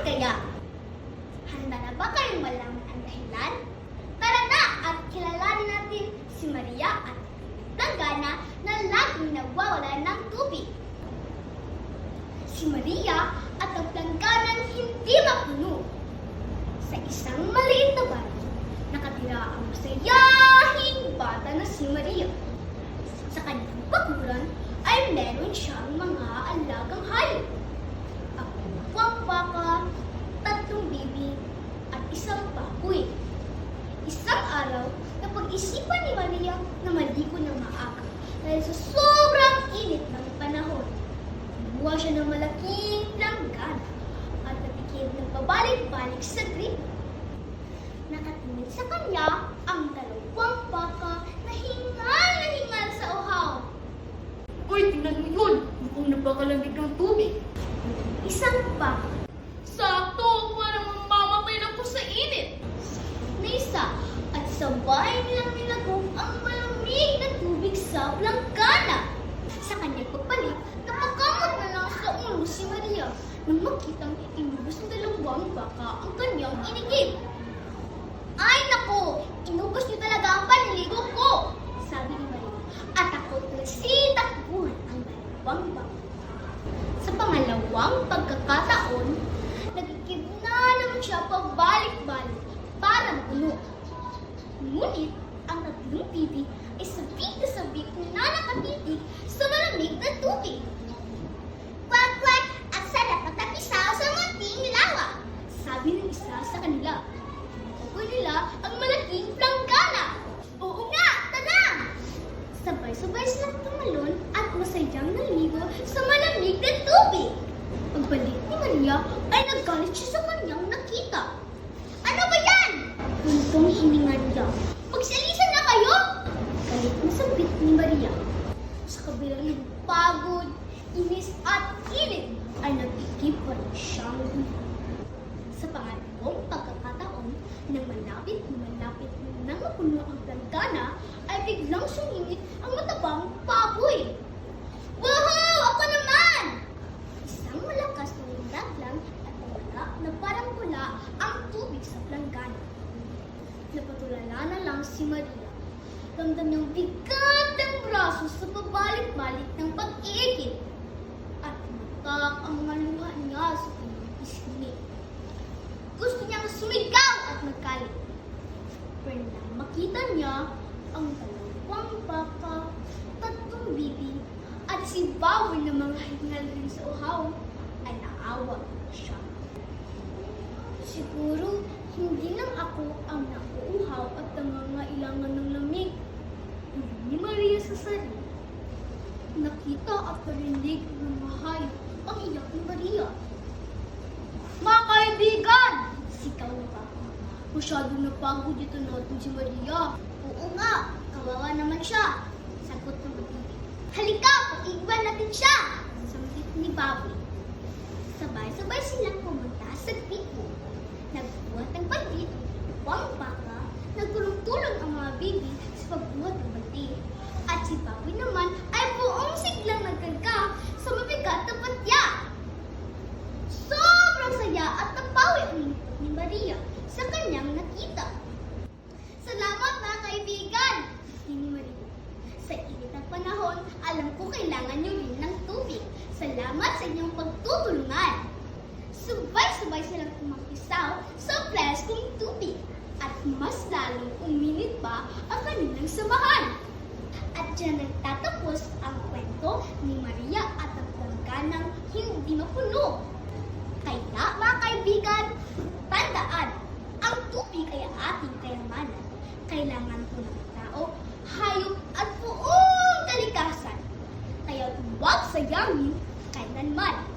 kaya? Handa na ba kayong malaman ang dahilan? Tara na at kilalanin natin si Maria at Langgana na laging nawawala ng tubig. Si Maria at ang Langganang hindi mapuno. Sa isang maliit na bahay, nakatira ang masayahing bata na si Maria. Sa kanyang bakuran ay meron siyang mga alagang hayop. Ang dalawang baka, 3 bibi, at isang baboy. Isang araw, napag-isipan ni Maria na maligo ng maaga dahil sa sobrang init ng panahon. Kumuha siya ng malaking langgana at natikip ng pabalik-balik sa gripo. Nakatingin sa kanya ang 2 baka na hingal sa uhaw. Uy, tingnan mo yun! Mukhang napakalamig ng tubig. Isang baka Sakto! Parang mamamatay na po sa init! na isa at sabay nilang nilagok ang malamig na tubig sa langgana. Sa kanyang pagpalit, napakamot na lang sa ulo si Maria nang makitang inubos ng 2 baka ang kanyang inigib. Ay naku! Inubos niyo talaga ang panligo ko! Sabi ni Maria. At ako nagsitakbuhan ang 2 baka. Sa pangalawang pagkakataon, nagigib na naman siya pabalik-balik para mapuno. Ngunit, ang 3 bibi ay sabik na sabik na nakatitig sa malamig na tubig. Kwak-kwak! Ang sarap at tapisaw sa munting lawa! Sabi ng isa sa kanila. Ako nila ang malaking langgana. Oo nga! Tara! Sabay-sabay silang tumalon at masayang naligo sa malamig na tubig. Pagbalik ni Maria ay naggalit siya sa kanyang nakita. Ano ba yan? Buntong hininga niya. Magsalisan na kayo! Galit na sabit ni Maria. Sa kabilang ng pagod, inis at init ay nagigib pa rin siyang gumawa. Sa pangalawang pagkakataon, nang malapit na mapuno ang langgana, ay biglang sumingit ang matabang baboy. Woohoo! Ako naman! Isang malakas na lindag lang at nawala na parang wala ang tubig sa langgana. Napatulala na lang si Maria. Ramdam niyang bigat ng braso sa pabalik-balik ng pag-iigib. At matak ang mga luha niya sa kanyang pisngi. Gusto niyang sumigaw at magkalit. Pero nang makita niya ang 2 baka, 3 bibi, at si baboy na mga hingal rin sa uhaw, ay naawa siya. Siguro, hindi lang ako ang nauuhaw at nangangailangan ng lamig. Uli ni Maria sa sarili. Nakita at narinig ng mahayop ang iyak ni Maria. Mga kaibigan! Sigaw na baka. Masyadong napagod ito natin si Maria. Oo nga, kawawa naman siya. Sagot ng matibig. Halika, pag-iwan natin siya! Sambit ni Baboy. Sabay-sabay silang pumunta sa gripo. Nagbuhat ng bandit, 2 baka, nagtulong-tulong ang mga bibi sa pagbuhat ng bandit. At si Baboy naman ay buong siglang nagkarga sa mabigat na patya. Sobrang saya at napawi ang lingkod ni Maria sa kanyang nakita. Salamat mga kaibigan! Ni Maria. Sa init ng panahon, alam ko kailangan niyo rin ng tubig. Salamat sa inyong pagtutulungan. Sabay-sabay silang tumakisaw sa pleskong tubig at mas lalong uminit pa ang kanilang samahan. At dyan nagtatapos ang kwento ni Maria at ang langganang hindi mapuno. Kaya mga kaibigan, tandaan, ang tubig ay ating kayamanan. Kailangan po ng tao, hayop at buong kalikasan. Kaya huwag sayangin kailanman.